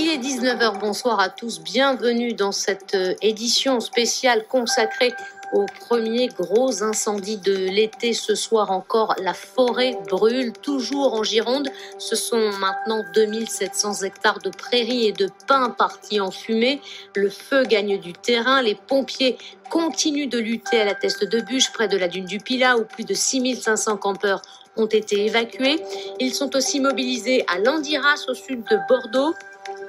Il est 19 h, bonsoir à tous, bienvenue dans cette édition spéciale consacrée au premier gros incendie de l'été. Ce soir encore, la forêt brûle, toujours en Gironde. Ce sont maintenant 2700 hectares de prairies et de pins partis en fumée. Le feu gagne du terrain, les pompiers continuent de lutter à la Teste de Buch, près de la dune du Pilat, où plus de 6500 campeurs ont été évacués. Ils sont aussi mobilisés à Landiras, au sud de Bordeaux,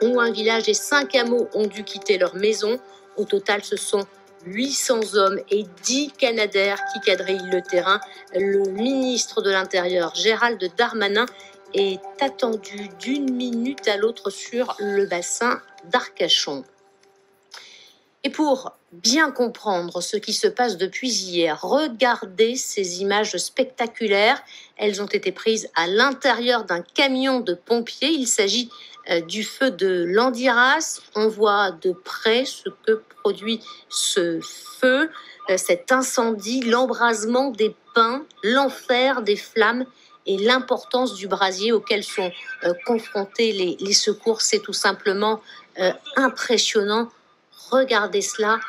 où un village et 5 hameaux ont dû quitter leur maison. Au total, ce sont 800 hommes et 10 Canadaires qui quadrillent le terrain. Le ministre de l'Intérieur, Gérald Darmanin, est attendu d'une minute à l'autre sur le bassin d'Arcachon. Et pour bien comprendre ce qui se passe depuis hier, regardez ces images spectaculaires. Elles ont été prises à l'intérieur d'un camion de pompiers. Il s'agit du feu de Landiras. On voit de près ce que produit ce feu, cet incendie, l'embrasement des pins, l'enfer des flammes et l'importance du brasier auquel sont confrontés les secours. C'est tout simplement impressionnant. Regardez cela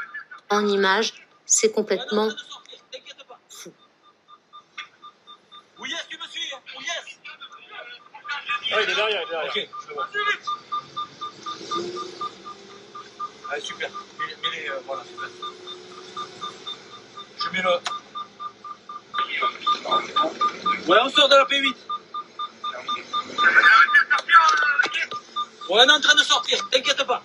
en images, c'est complètement fou. Oui, yes, tu me suis, oui, yes. Ah, il est derrière, il est derrière. Ok, je le vois. Allez, super. Mets-les, voilà, super. Je mets le... Ouais, on sort de la P8. Ouais, on est en train de sortir, t'inquiète pas.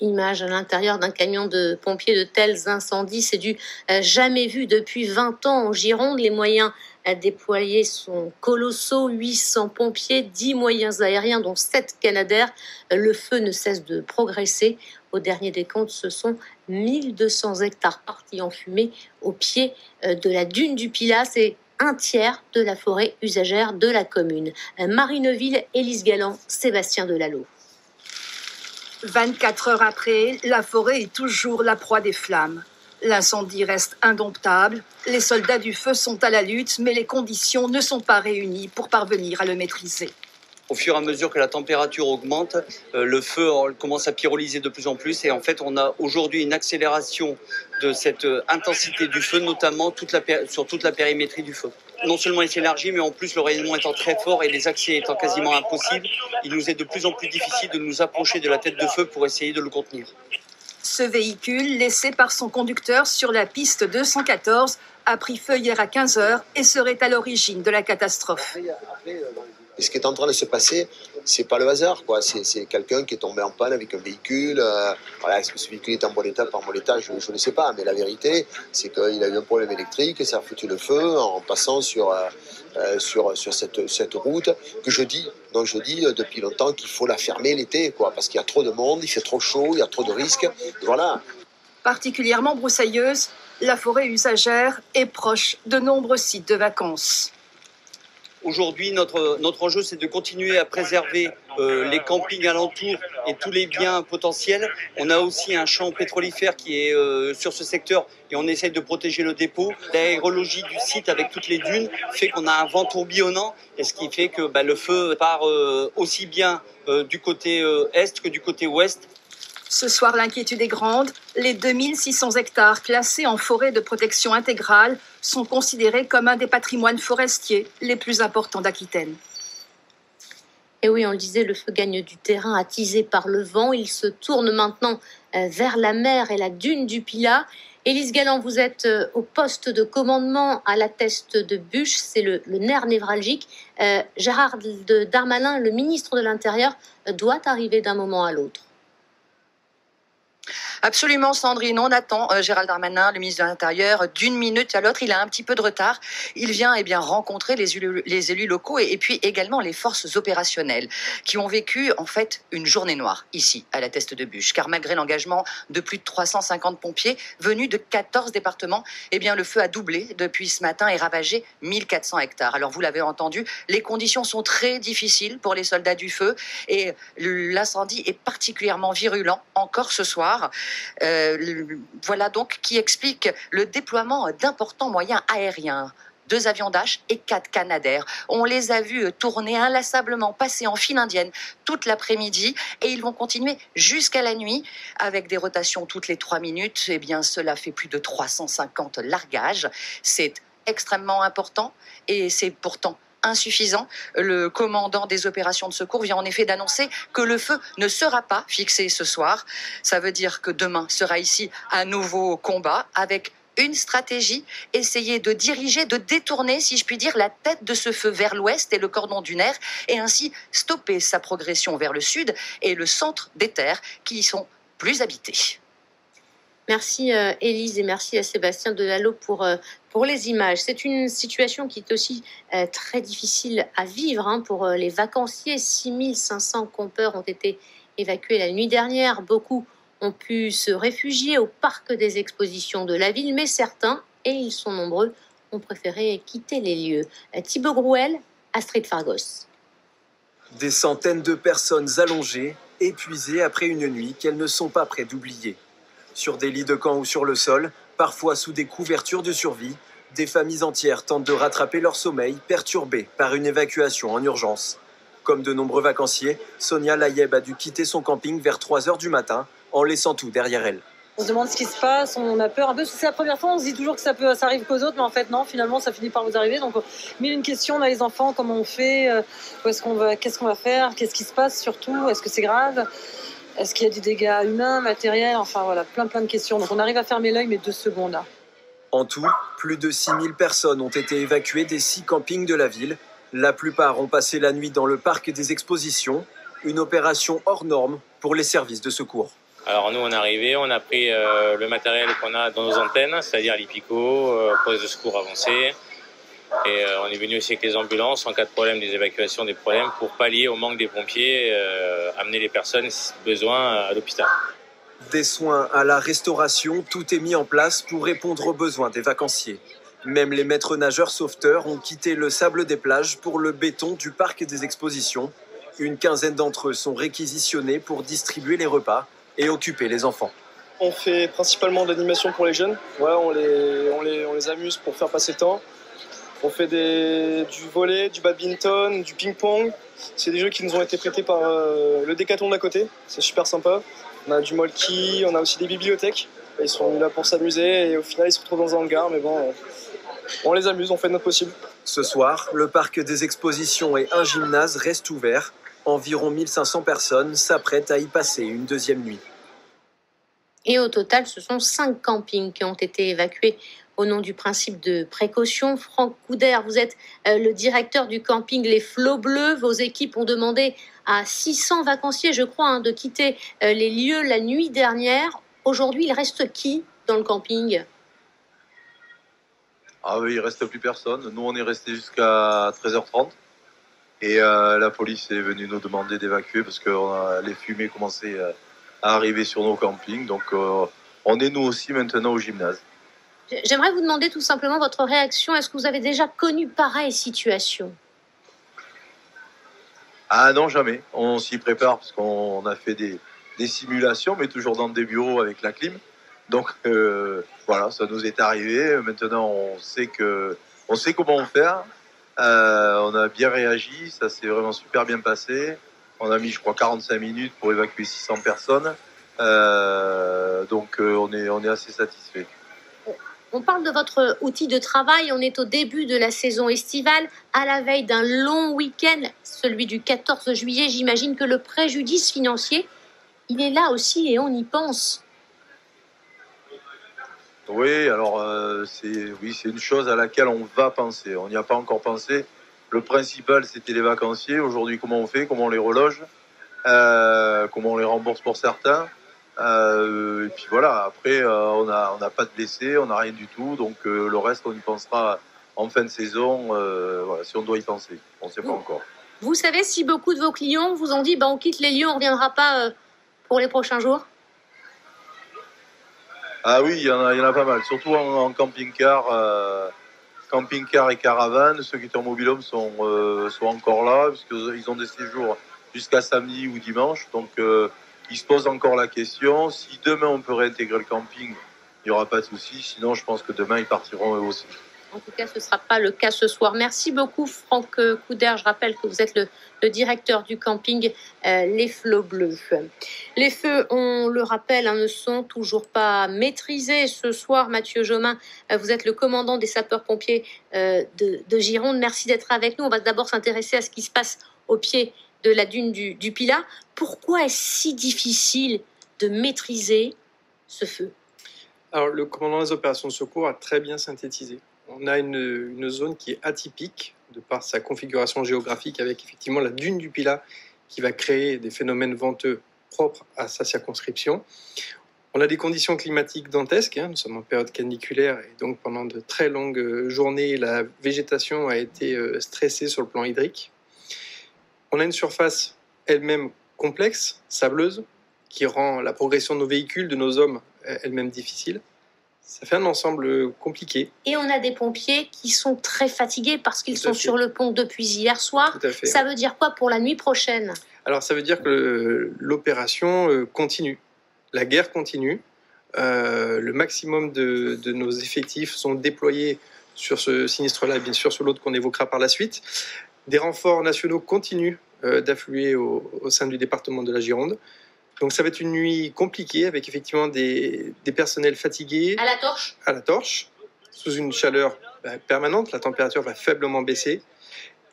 Image à l'intérieur d'un camion de pompiers, de tels incendies, c'est du jamais vu depuis 20 ans en Gironde. Les moyens déployés sont colossaux, 800 pompiers, 10 moyens aériens, dont 7 Canadaires. Le feu ne cesse de progresser. Au dernier décompte, ce sont 1200 hectares partis en fumée au pied de la dune du Pilat. C'est un tiers de la forêt usagère de la commune. Marie Neuville, Élise Galland, Sébastien Delalot. 24 heures après, la forêt est toujours la proie des flammes. L'incendie reste indomptable, les soldats du feu sont à la lutte, mais les conditions ne sont pas réunies pour parvenir à le maîtriser. Au fur et à mesure que la température augmente, le feu commence à pyrolyser de plus en plus et en fait on a aujourd'hui une accélération de cette intensité du feu, notamment sur toute la périmétrie du feu. Non seulement il s'élargit, mais en plus le rayonnement étant très fort et les accès étant quasiment impossibles, il nous est de plus en plus difficile de nous approcher de la tête de feu pour essayer de le contenir. Ce véhicule, laissé par son conducteur sur la piste 214, a pris feu hier à 15 h et serait à l'origine de la catastrophe. Et ce qui est en train de se passer, c'est pas le hasard, quoi. C'est quelqu'un qui est tombé en panne avec un véhicule. Voilà, est-ce que ce véhicule est en bon état, pas en bon état, je ne sais pas. Mais la vérité, c'est qu'il a eu un problème électrique, ça a foutu le feu en passant sur cette route que je dis depuis longtemps qu'il faut la fermer l'été, quoi, parce qu'il y a trop de monde, il fait trop chaud, il y a trop de risques. Voilà. Particulièrement broussailleuse, la forêt usagère est proche de nombreux sites de vacances. Aujourd'hui, notre enjeu, c'est de continuer à préserver les campings alentours et tous les biens potentiels. On a aussi un champ pétrolifère qui est sur ce secteur et on essaye de protéger le dépôt. L'aérologie du site avec toutes les dunes fait qu'on a un vent tourbillonnant et ce qui fait que le feu part aussi bien du côté est que du côté ouest. Ce soir, l'inquiétude est grande. Les 2600 hectares classés en forêt de protection intégrale sont considérés comme un des patrimoines forestiers les plus importants d'Aquitaine. Et oui, on le disait, le feu gagne du terrain, attisé par le vent. Il se tourne maintenant vers la mer et la dune du Pilat. Élise Galland, vous êtes au poste de commandement à la Teste de Buch, c'est le nerf névralgique. Gérald Darmanin, le ministre de l'Intérieur, doit arriver d'un moment à l'autre. Absolument, Sandrine. On attend Gérald Darmanin, le ministre de l'Intérieur, d'une minute à l'autre. Il a un petit peu de retard. Il vient rencontrer les élus locaux et puis également les forces opérationnelles qui ont vécu en fait une journée noire ici à la Teste de Buch. Car malgré l'engagement de plus de 350 pompiers venus de 14 départements, le feu a doublé depuis ce matin et ravagé 1400 hectares. Alors vous l'avez entendu, les conditions sont très difficiles pour les soldats du feu et l'incendie est particulièrement virulent encore ce soir. Voilà donc qui explique le déploiement d'importants moyens aériens 2 avions Dash et 4 Canadair. On les a vus tourner inlassablement, passer en file indienne toute l'après-midi et ils vont continuer jusqu'à la nuit avec des rotations toutes les 3 minutes. Eh bien, cela fait plus de 350 largages. C'est extrêmement important et c'est pourtant insuffisant. Le commandant des opérations de secours vient en effet d'annoncer que le feu ne sera pas fixé ce soir. Ça veut dire que demain sera ici un nouveau combat avec une stratégie, essayer de diriger, de détourner, si je puis dire, la tête de ce feu vers l'ouest et le cordon dunaire et ainsi stopper sa progression vers le sud et le centre des terres qui y sont plus habitées. Merci Élise et merci à Sébastien Delalot pour les images. C'est une situation qui est aussi très difficile à vivre pour les vacanciers. 6500 campeurs ont été évacués la nuit dernière. Beaucoup ont pu se réfugier au parc des expositions de la ville, mais certains, et ils sont nombreux, ont préféré quitter les lieux. Thibaut Grouel, Astrid Fargos. Des centaines de personnes allongées, épuisées après une nuit qu'elles ne sont pas prêtes d'oublier. Sur des lits de camp ou sur le sol, parfois sous des couvertures de survie, des familles entières tentent de rattraper leur sommeil perturbé par une évacuation en urgence. Comme de nombreux vacanciers, Sonia Layeb a dû quitter son camping vers 3 heures du matin, en laissant tout derrière elle. On se demande ce qui se passe, on a peur un peu. C'est la première fois, on se dit toujours que ça arrive qu'aux autres, mais en fait non, finalement ça finit par vous arriver. Donc mille une questions, on a les enfants, comment on fait, où est-ce qu'on va, qu'est-ce qu'on va faire, qu'est-ce qui se passe surtout, est-ce que c'est grave, est-ce qu'il y a des dégâts humains, matériels, enfin voilà, plein de questions. Donc on arrive à fermer l'œil, mais 2 secondes là. En tout, plus de 6000 personnes ont été évacuées des 6 campings de la ville. La plupart ont passé la nuit dans le parc des expositions, une opération hors norme pour les services de secours. Alors nous, on est arrivé, on a pris le matériel qu'on a dans nos antennes, c'est-à-dire les picots, postes de secours avancés. Et on est venu aussi avec les ambulances en cas de problème, des évacuations, des problèmes, pour pallier au manque des pompiers, amener les personnes, si besoin, à l'hôpital. Des soins à la restauration, tout est mis en place pour répondre aux besoins des vacanciers. Même les maîtres nageurs sauveteurs ont quitté le sable des plages pour le béton du parc des expositions. Une quinzaine d'entre eux sont réquisitionnés pour distribuer les repas et occuper les enfants. On fait principalement de l'animation pour les jeunes. Ouais, on les amuse pour faire passer le temps. On fait du volley, du badminton, du ping-pong. C'est des jeux qui nous ont été prêtés par le Décathlon d'à côté. C'est super sympa. On a du molki, on a aussi des bibliothèques. Ils sont là pour s'amuser et au final ils se retrouvent dans un hangar. Mais bon, on les amuse, on fait notre possible. Ce soir, le parc des expositions et un gymnase restent ouverts. Environ 1500 personnes s'apprêtent à y passer une deuxième nuit. Et au total, ce sont 5 campings qui ont été évacués au nom du principe de précaution. Franck Couder, vous êtes le directeur du camping Les Flots Bleus. Vos équipes ont demandé à 600 vacanciers, je crois, de quitter les lieux la nuit dernière. Aujourd'hui, il reste qui dans le camping ? Ah oui, il ne reste plus personne. Nous, on est resté jusqu'à 13h30. Et la police est venue nous demander d'évacuer parce que les fumées commençaient à arriver sur nos campings. Donc, on est nous aussi maintenant au gymnase. J'aimerais vous demander tout simplement votre réaction. Est-ce que vous avez déjà connu pareille situation ? Ah non, jamais. On s'y prépare parce qu'on a fait des simulations, mais toujours dans des bureaux avec la clim. Donc, voilà, ça nous est arrivé. Maintenant, on sait comment faire. On a bien réagi, ça s'est vraiment super bien passé. On a mis, je crois, 45 minutes pour évacuer 600 personnes. Donc, on est assez satisfait. On parle de votre outil de travail. On est au début de la saison estivale, à la veille d'un long week-end, celui du 14 juillet. J'imagine que le préjudice financier, il est là aussi et on y pense. Oui, alors c'est une chose à laquelle on va penser. On n'y a pas encore pensé. Le principal, c'était les vacanciers. Aujourd'hui, comment on fait ? Comment on les reloge ? Comment on les rembourse pour certains ? Et puis voilà, après, on n'a pas de blessés, on n'a rien du tout. Donc le reste, on y pensera en fin de saison, voilà, si on doit y penser. On ne sait pas encore. Vous savez si beaucoup de vos clients vous ont dit on quitte les lieux, on ne reviendra pas pour les prochains jours ? Ah oui, il y en a pas mal, surtout en camping-car, camping-car et caravane. Ceux qui étaient en mobil-home sont encore là, puisqu'ils ont des séjours jusqu'à samedi ou dimanche. Donc, ils se posent encore la question. Si demain, on peut réintégrer le camping, il n'y aura pas de souci. Sinon, je pense que demain, ils partiront eux aussi. En tout cas, ce ne sera pas le cas ce soir. Merci beaucoup, Franck Couder. Je rappelle que vous êtes le directeur du camping Les Flots Bleus. Les feux, on le rappelle, ne sont toujours pas maîtrisés ce soir. Mathieu Jomain, vous êtes le commandant des sapeurs-pompiers de Gironde. Merci d'être avec nous. On va d'abord s'intéresser à ce qui se passe au pied de la dune du Pilat. Pourquoi est-ce si difficile de maîtriser ce feu? Alors, le commandant des opérations de secours a très bien synthétisé. On a une zone qui est atypique de par sa configuration géographique avec effectivement la dune du Pilat qui va créer des phénomènes venteux propres à sa circonscription. On a des conditions climatiques dantesques, nous sommes en période caniculaire et donc pendant de très longues journées, la végétation a été stressée sur le plan hydrique. On a une surface elle-même complexe, sableuse, qui rend la progression de nos véhicules, de nos hommes, elle-même difficile. Ça fait un ensemble compliqué. Et on a des pompiers qui sont très fatigués parce qu'ils sont sur le pont depuis hier soir. Tout à fait. Ça veut dire quoi pour la nuit prochaine? Alors ça veut dire que l'opération continue. La guerre continue. Le maximum de nos effectifs sont déployés sur ce sinistre-là et bien sûr sur l'autre qu'on évoquera par la suite. Des renforts nationaux continuent d'affluer au sein du département de la Gironde. Donc ça va être une nuit compliquée avec effectivement des personnels fatigués. À la torche? À la torche, sous une chaleur permanente, la température va faiblement baisser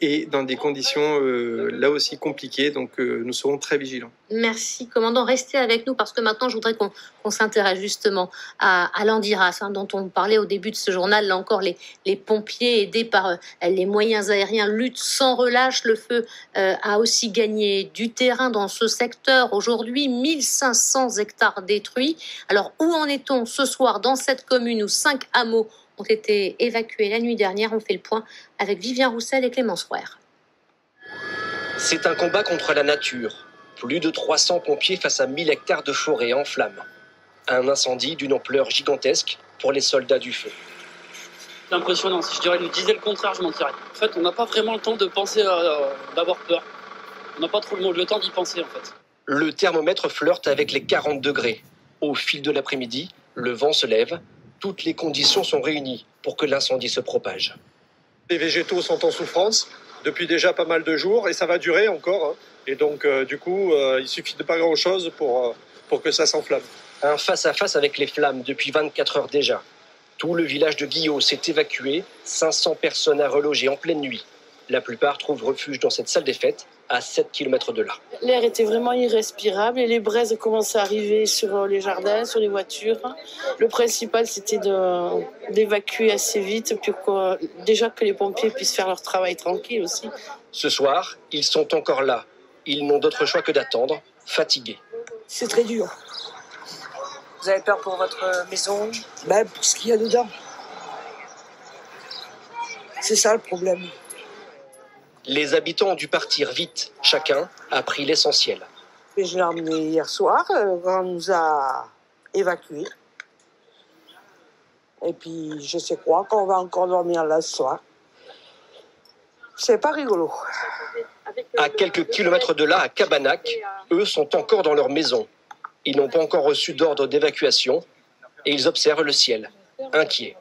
et dans des conditions là aussi compliquées, donc nous serons très vigilants. Merci, commandant. Restez avec nous parce que maintenant, je voudrais qu'on s'intéresse justement à l'Andiras, dont on parlait au début de ce journal. Là encore, les pompiers aidés par les moyens aériens luttent sans relâche. Le feu a aussi gagné du terrain dans ce secteur. Aujourd'hui, 1500 hectares détruits. Alors, où en est-on ce soir dans cette commune où 5 hameaux ont été évacués la nuit dernière? On fait le point avec Vivien Roussel et Clémence Frouer. C'est un combat contre la nature. Plus de 300 pompiers face à 1000 hectares de forêt en flammes. Un incendie d'une ampleur gigantesque pour les soldats du feu. C'est impressionnant. Si je dirais nous disait le contraire, je mentirais. En fait, on n'a pas vraiment le temps de penser d'avoir peur. On n'a pas trop le temps d'y penser, en fait. Le thermomètre flirte avec les 40 degrés. Au fil de l'après-midi, le vent se lève. Toutes les conditions sont réunies pour que l'incendie se propage. Les végétaux sont en souffrance depuis déjà pas mal de jours et ça va durer encore. Et donc, du coup, il suffit de pas grand-chose pour que ça s'enflamme. Un face-à-face avec les flammes depuis 24 heures déjà. Tout le village de Guillot s'est évacué, 500 personnes à reloger en pleine nuit. La plupart trouvent refuge dans cette salle des fêtes, à 7 km de là. L'air était vraiment irrespirable et les braises commençaient à arriver sur les jardins, sur les voitures. Le principal, c'était d'évacuer assez vite, déjà que les pompiers puissent faire leur travail tranquille aussi. Ce soir, ils sont encore là. Ils n'ont d'autre choix que d'attendre, fatigués. C'est très dur. Vous avez peur pour votre maison? Pour ce qu'il y a dedans. C'est ça le problème. Les habitants ont dû partir vite. Chacun a pris l'essentiel. Je l'ai emmené hier soir, on nous a évacués. Et puis, je sais quoi, qu'on va encore dormir là ce soir. C'est pas rigolo. À quelques kilomètres de là, à Cabanac, eux sont encore dans leur maison. Ils n'ont pas encore reçu d'ordre d'évacuation et ils observent le ciel, inquiets.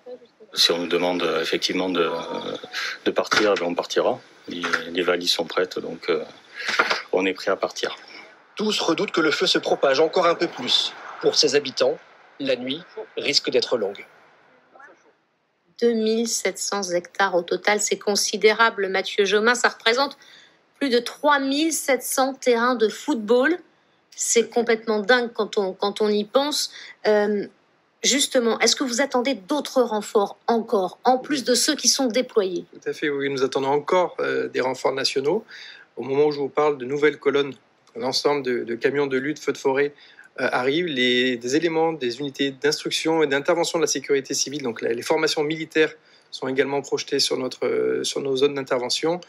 Si on nous demande effectivement de partir, on partira. Les valises sont prêtes, donc on est prêt à partir. Tous redoutent que le feu se propage encore un peu plus. Pour ces habitants, la nuit risque d'être longue. 2700 hectares au total, c'est considérable, Mathieu Jomain. Ça représente plus de 3700 terrains de football. C'est complètement dingue quand on y pense. Justement, est-ce que vous attendez d'autres renforts encore, en plus de ceux qui sont déployés? Tout à fait, oui, nous attendons encore des renforts nationaux. Au moment où je vous parle de nouvelles colonnes, l'ensemble de camions de lutte, feux de forêt arrivent, des éléments, des unités d'instruction et d'intervention de la sécurité civile, donc les formations militaires sont également projetées sur nos zones d'intervention.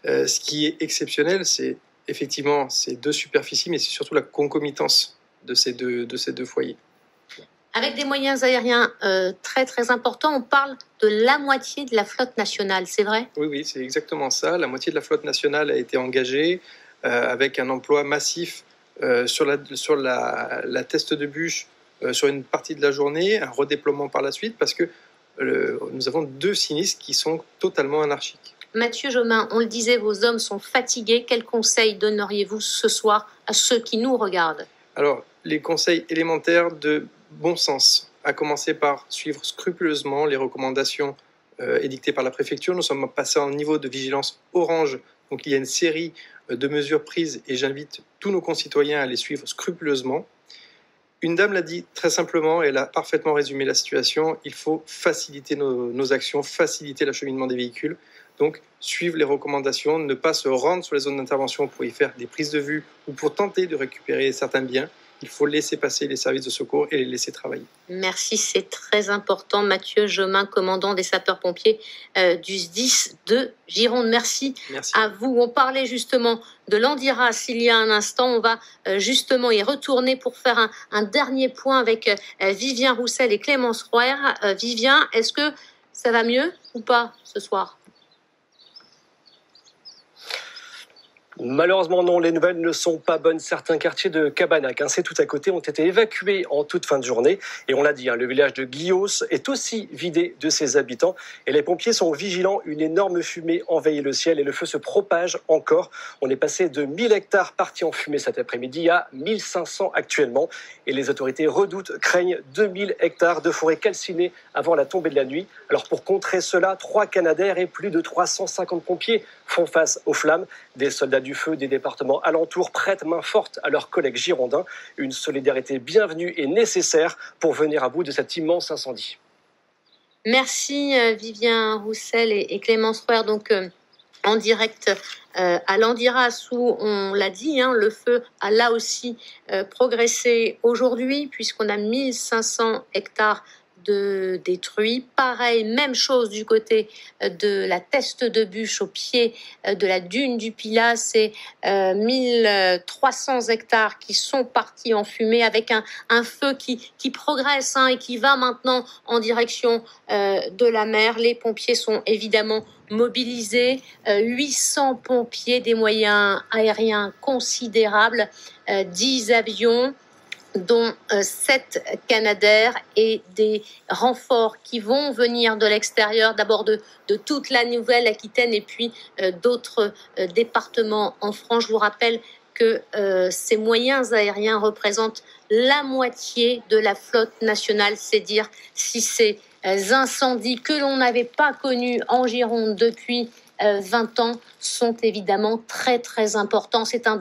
Ce qui est exceptionnel, c'est effectivement ces deux superficies, mais c'est surtout la concomitance de ces deux foyers. Avec des moyens aériens très très importants, on parle de la moitié de la flotte nationale, c'est vrai? Oui, c'est exactement ça. La moitié de la flotte nationale a été engagée avec un emploi massif sur la teste de bûche sur une partie de la journée, un redéploiement par la suite, parce que nous avons 2 sinistres qui sont totalement anarchiques. Mathieu Jomain, on le disait, vos hommes sont fatigués. Quels conseils donneriez-vous ce soir à ceux qui nous regardent? Alors, les conseils élémentaires de bon sens, à commencer par suivre scrupuleusement les recommandations édictées par la préfecture. Nous sommes passés en niveau de vigilance orange, donc il y a une série de mesures prises et j'invite tous nos concitoyens à les suivre scrupuleusement. Une dame l'a dit très simplement, elle a parfaitement résumé la situation, il faut faciliter nos actions, faciliter l'acheminement des véhicules. Donc, suivre les recommandations, ne pas se rendre sur les zones d'intervention pour y faire des prises de vue ou pour tenter de récupérer certains biens. Il faut laisser passer les services de secours et les laisser travailler. Merci, c'est très important. Mathieu Jomain, commandant des sapeurs-pompiers du SDIS de Gironde. Merci à vous. On parlait justement de l'Andiras il y a un instant. On va justement y retourner pour faire un dernier point avec Vivien Roussel et Clémence Roer. Vivien, est-ce que ça va mieux ou pas ce soir ? Malheureusement non, les nouvelles ne sont pas bonnes. Certains quartiers de Cabanac, c'est tout à côté, ont été évacués en toute fin de journée. Et on l'a dit, le village de Guillos est aussi vidé de ses habitants. Et les pompiers sont vigilants, une énorme fumée envahit le ciel et le feu se propage encore. On est passé de 1000 hectares partis en fumée cet après-midi à 1500 actuellement. Et les autorités redoutent, craignent 2000 hectares de forêt calcinée avant la tombée de la nuit. Alors pour contrer cela, 3 Canadair et plus de 350 pompiers font face aux flammes. Des soldats du feu des départements alentours prêtent main forte à leurs collègues girondins. Une solidarité bienvenue et nécessaire pour venir à bout de cet immense incendie. Merci Vivien Roussel et Clémence Roer. Donc en direct à l'Andiras où on l'a dit, le feu a là aussi progressé aujourd'hui puisqu'on a 1500 hectares de détruits. Pareil, même chose du côté de la Teste de Bûche au pied de la dune du Pilat. C'est 1300 hectares qui sont partis en fumée avec un feu qui progresse et qui va maintenant en direction de la mer. Les pompiers sont évidemment mobilisés. 800 pompiers, des moyens aériens considérables, 10 avions, dont 7 Canadair et des renforts qui vont venir de l'extérieur, d'abord de toute la Nouvelle-Aquitaine et puis d'autres départements en France. Je vous rappelle que ces moyens aériens représentent la moitié de la flotte nationale. C'est dire si ces incendies que l'on n'avait pas connus en Gironde depuis 20 ans sont évidemment très très importants. C'est un